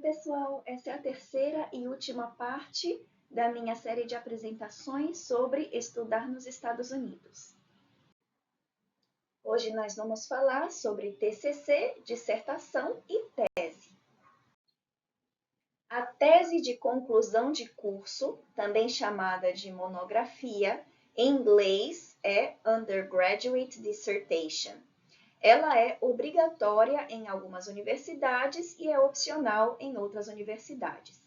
pessoal! Essa é a terceira e última parte da minha série de apresentações sobre estudar nos Estados Unidos. Hoje nós vamos falar sobre TCC, dissertação e tese. A tese de conclusão de curso, também chamada de monografia, em inglês é Undergraduate Dissertation. Ela é obrigatória em algumas universidades e é opcional em outras universidades.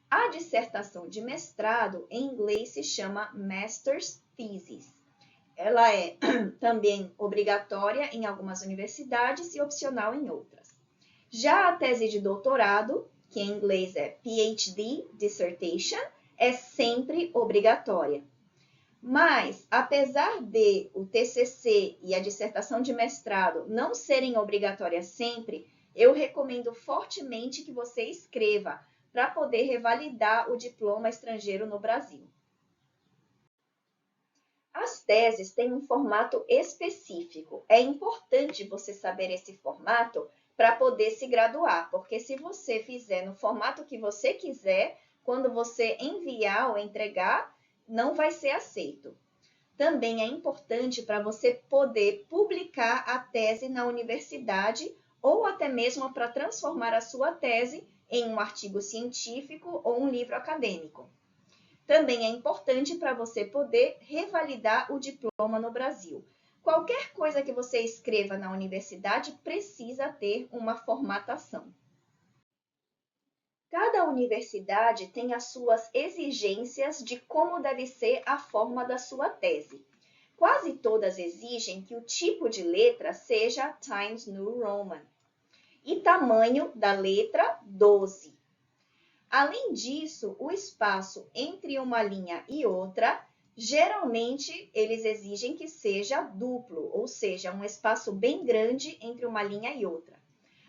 A dissertação de mestrado, em inglês, se chama Master's Thesis. Ela é também obrigatória em algumas universidades e opcional em outras. Já a tese de doutorado, que em inglês é PhD Dissertation, é sempre obrigatória. Mas, apesar de o TCC e a dissertação de mestrado não serem obrigatórias sempre, eu recomendo fortemente que você escreva para poder revalidar o diploma estrangeiro no Brasil. As teses têm um formato específico. É importante você saber esse formato para poder se graduar, porque se você fizer no formato que você quiser, quando você enviar ou entregar, não vai ser aceito. Também é importante para você poder publicar a tese na universidade ou até mesmo para transformar a sua tese em um artigo científico ou um livro acadêmico. Também é importante para você poder revalidar o diploma no Brasil. Qualquer coisa que você escreva na universidade precisa ter uma formatação. Cada universidade tem as suas exigências de como deve ser a forma da sua tese. Quase todas exigem que o tipo de letra seja Times New Roman e tamanho da letra 12. Além disso, o espaço entre uma linha e outra, geralmente eles exigem que seja duplo, ou seja, um espaço bem grande entre uma linha e outra.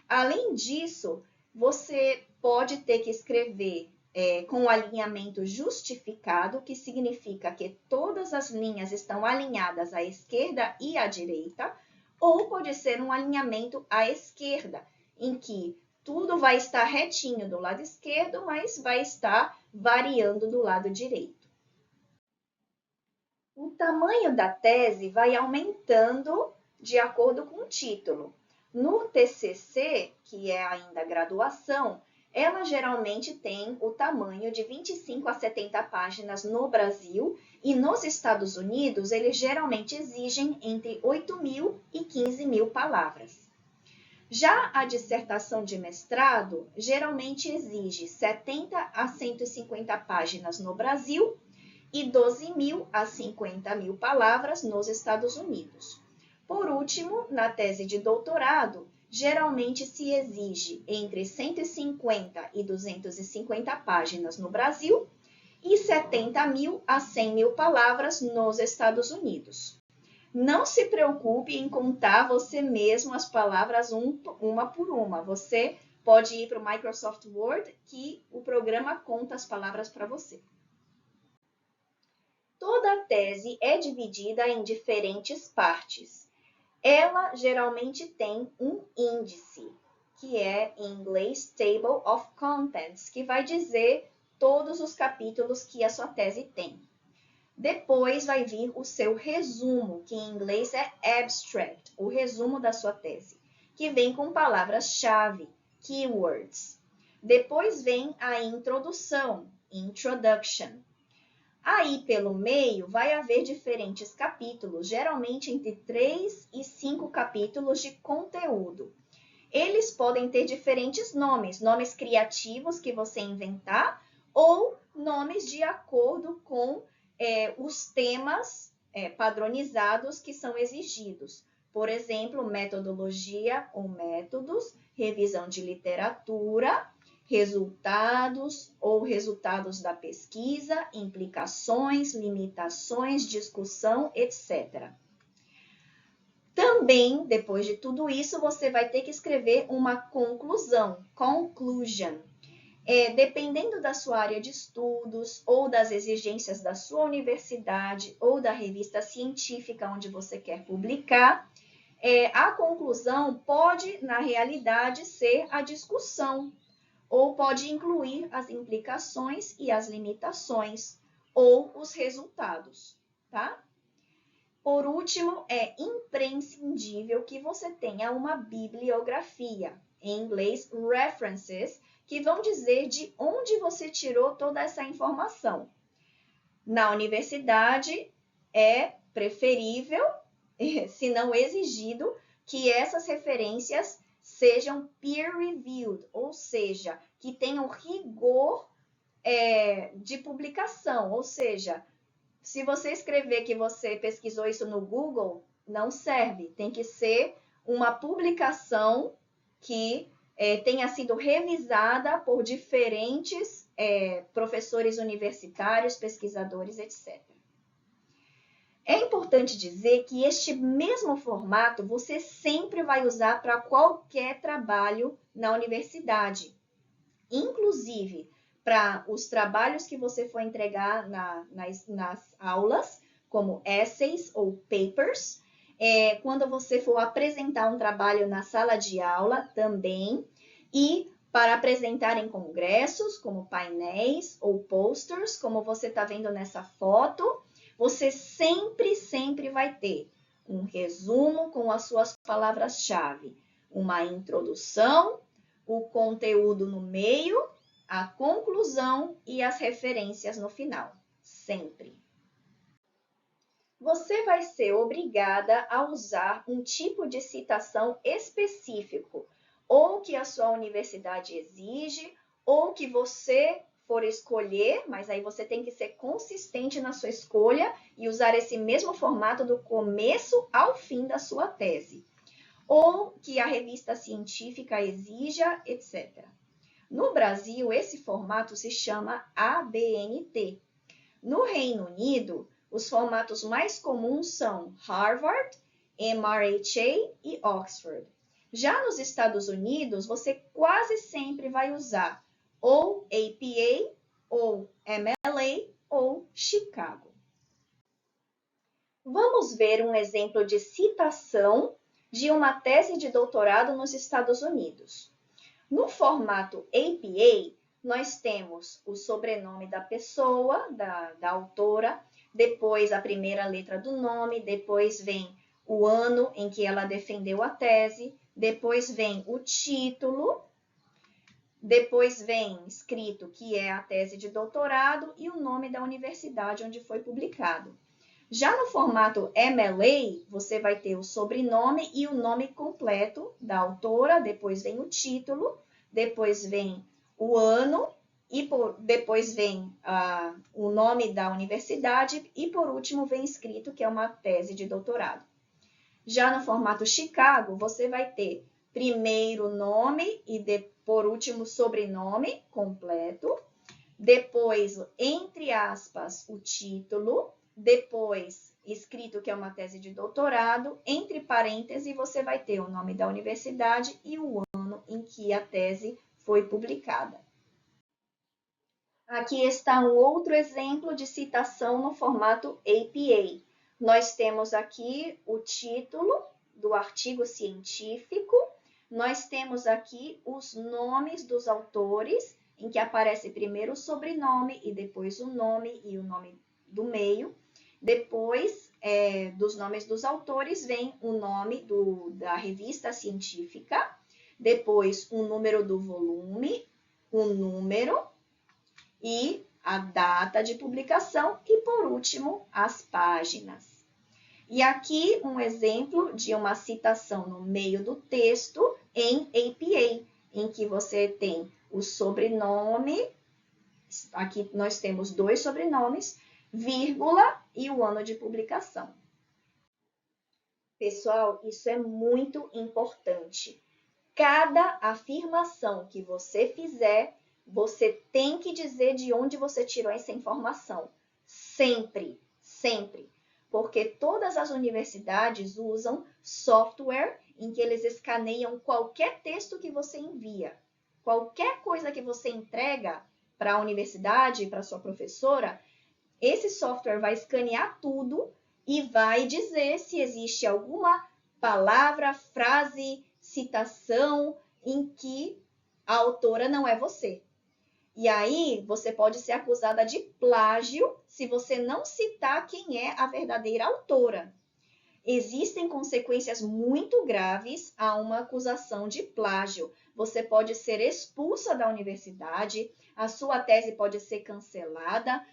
Além disso, você pode ter que escrever com o alinhamento justificado, que significa que todas as linhas estão alinhadas à esquerda e à direita, ou pode ser um alinhamento à esquerda, em que tudo vai estar retinho do lado esquerdo, mas vai estar variando do lado direito. O tamanho da tese vai aumentando de acordo com o título. No TCC, que é ainda graduação, ela geralmente tem o tamanho de 25 a 70 páginas no Brasil e nos Estados Unidos eles geralmente exigem entre 8.000 e 15.000 palavras. Já a dissertação de mestrado geralmente exige 70 a 150 páginas no Brasil e 12.000 a 50.000 palavras nos Estados Unidos. Por último, na tese de doutorado, geralmente se exige entre 150 e 250 páginas no Brasil e 70.000 a 100.000 palavras nos Estados Unidos. Não se preocupe em contar você mesmo as palavras uma por uma. Você pode ir para o Microsoft Word, que o programa conta as palavras para você. Toda a tese é dividida em diferentes partes. Ela geralmente tem um índice, que é em inglês Table of Contents, que vai dizer todos os capítulos que a sua tese tem. Depois vai vir o seu resumo, que em inglês é abstract, o resumo da sua tese, que vem com palavras-chave, keywords. Depois vem a introdução, introduction. Aí, pelo meio, vai haver diferentes capítulos, geralmente entre 3 e 5 capítulos de conteúdo. Eles podem ter diferentes nomes, nomes criativos que você inventar ou nomes de acordo com os temas padronizados que são exigidos. Por exemplo, metodologia ou métodos, revisão de literatura, resultados ou resultados da pesquisa, implicações, limitações, discussão, etc. Também, depois de tudo isso, você vai ter que escrever uma conclusão, conclusion. Dependendo da sua área de estudos ou das exigências da sua universidade ou da revista científica onde você quer publicar, a conclusão pode, na realidade, ser a discussão ou pode incluir as implicações e as limitações, ou os resultados, tá? Por último, é imprescindível que você tenha uma bibliografia, em inglês, references, que vão dizer de onde você tirou toda essa informação. Na universidade, é preferível, se não exigido, que essas referências sejam peer-reviewed, ou seja, que tenham rigor de publicação, ou seja, se você escrever que você pesquisou isso no Google, não serve. Tem que ser uma publicação que tenha sido revisada por diferentes professores universitários, pesquisadores, etc. É importante dizer que este mesmo formato você sempre vai usar para qualquer trabalho na universidade. Inclusive, para os trabalhos que você for entregar nas aulas, como essays ou papers, quando você for apresentar um trabalho na sala de aula também, e para apresentar em congressos, como painéis ou posters, como você está vendo nessa foto, você sempre vai ter um resumo com as suas palavras-chave, uma introdução, o conteúdo no meio, a conclusão e as referências no final, sempre. Você vai ser obrigada a usar um tipo de citação específico, ou que a sua universidade exige, ou que você for escolher, mas aí você tem que ser consistente na sua escolha e usar esse mesmo formato do começo ao fim da sua tese, ou que a revista científica exija, etc. No Brasil, esse formato se chama ABNT. No Reino Unido, os formatos mais comuns são Harvard, MRHA e Oxford. Já nos Estados Unidos, você quase sempre vai usar ou APA, ou MLA, ou Chicago. Vamos ver um exemplo de citação de uma tese de doutorado nos Estados Unidos. No formato APA, nós temos o sobrenome da pessoa, da autora, depois a primeira letra do nome, depois vem o ano em que ela defendeu a tese, depois vem o título, depois vem escrito que é a tese de doutorado e o nome da universidade onde foi publicado. Já no formato MLA, você vai ter o sobrenome e o nome completo da autora, depois vem o título, depois vem o ano, e depois vem o nome da universidade e, por último, vem escrito que é uma tese de doutorado. Já no formato Chicago, você vai ter primeiro nome e, por último, sobrenome completo, depois, entre aspas, o título, depois escrito que é uma tese de doutorado, entre parênteses você vai ter o nome da universidade e o ano em que a tese foi publicada. Aqui está um outro exemplo de citação no formato APA. Nós temos aqui o título do artigo científico, nós temos aqui os nomes dos autores, em que aparece primeiro o sobrenome e depois o nome e o nome do meio. Depois dos nomes dos autores vem o nome da revista científica, depois o número do volume, o número e a data de publicação e, por último, as páginas. E aqui um exemplo de uma citação no meio do texto em APA, em que você tem o sobrenome, aqui nós temos 2 sobrenomes, vírgula e o ano de publicação. Pessoal, isso é muito importante. Cada afirmação que você fizer, você tem que dizer de onde você tirou essa informação. Sempre, sempre. Porque todas as universidades usam software em que eles escaneiam qualquer texto que você envia. Qualquer coisa que você entrega para a universidade, para a sua professora, esse software vai escanear tudo e vai dizer se existe alguma palavra, frase, citação em que a autora não é você. E aí você pode ser acusada de plágio se você não citar quem é a verdadeira autora. Existem consequências muito graves a uma acusação de plágio. Você pode ser expulsa da universidade, a sua tese pode ser cancelada,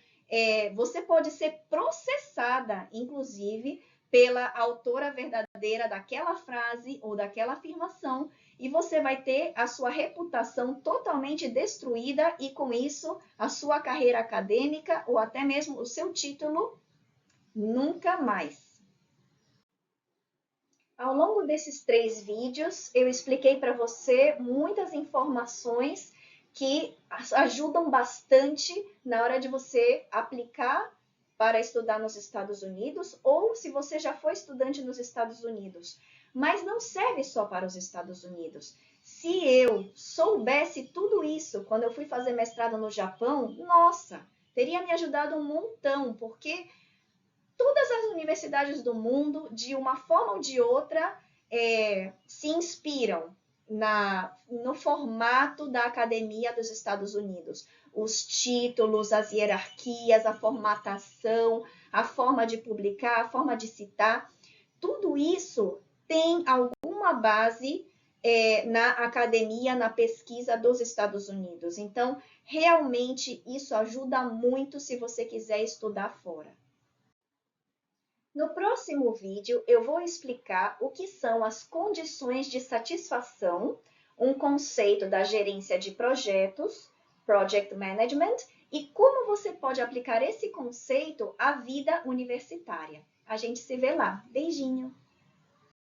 você pode ser processada, inclusive, pela autora verdadeira daquela frase ou daquela afirmação, e você vai ter a sua reputação totalmente destruída e, com isso, a sua carreira acadêmica ou até mesmo o seu título nunca mais. Ao longo desses 3 vídeos, eu expliquei para você muitas informações que ajudam bastante na hora de você aplicar para estudar nos Estados Unidos ou se você já foi estudante nos Estados Unidos. Mas não serve só para os Estados Unidos. Se eu soubesse tudo isso quando eu fui fazer mestrado no Japão, nossa, teria me ajudado um montão, porque todas as universidades do mundo, de uma forma ou de outra, se inspiram no formato da academia dos Estados Unidos. Os títulos, as hierarquias, a formatação, a forma de publicar, a forma de citar, tudo isso tem alguma base na academia, na pesquisa dos Estados Unidos. Então, realmente, isso ajuda muito se você quiser estudar fora. No próximo vídeo, eu vou explicar o que são as condições de satisfação, um conceito da gerência de projetos, Project Management, e como você pode aplicar esse conceito à vida universitária. A gente se vê lá. Beijinho!